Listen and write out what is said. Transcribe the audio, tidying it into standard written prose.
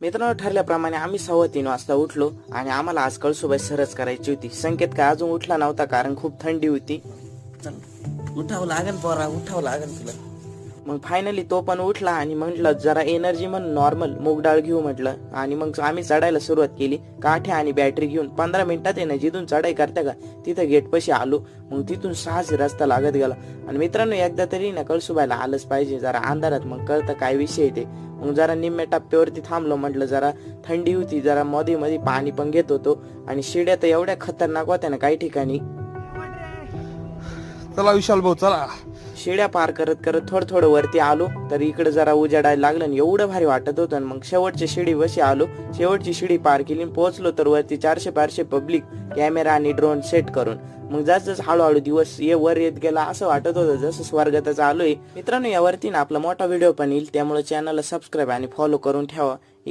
मित्रांनो, ठरल्याप्रमाणे आम्ही 3:15 वाजता उठलो आणि आम्हाला आज कळसुबाई सरस करायची होती. संकेत काय अजून उठला नव्हता कारण खूप थंडी होती. चल उठावं लागेल पोरा, उठावं लागेल तुला. मग फायनली तो पण उठला आणि म्हटलं जरा एनर्जी म्हणून नॉर्मल मूग डाळ घेऊ म्हटलं. आणि मग आम्ही चढायला सुरुवात केली. काठ्या आणि बॅटरी घेऊन 15 मिनिटात आहे ना, जिथून चढाई करता का तिथं गेट पाशी आलो. मग तिथून साहसी रस्ता लागत गेला. आणि मित्रांनो, एकदा तरी ना कळसुबाईला आलंच पाहिजे. जरा अंधारात मग कळतं काय विषय ते. मग जरा निम्म्या टप्प्यावरती थांबलो. म्हटलं जरा थंडी होती, जरा मध्ये मध्ये पाणी पण घेत होतो. आणि शिड्या तर एवढ्या खतरनाक होत्या ना काही ठिकाणी. चला विशाल भाऊ चला. शिड्या पार करत करत थोडं वरती आलो तर इकडे जरा उजेडायला लागलं आणि एवढं भारी वाटत होतं. मग शेवटची शिडी वशी आलो. शेवटची शिडी पार केली, पोहोचलो तर वरती 400-500 पब्लिक कॅमेरा आणि ड्रोन सेट करून. मग जसं हळूहळू दिवस वर येत गेला असं वाटत होतं जसं स्वर्गातच आलोय. मित्रांनो, यावरती ना आपला मोठा व्हिडिओ पण येईल, त्यामुळे चॅनलला सबस्क्राईब आणि फॉलो करून ठेवा.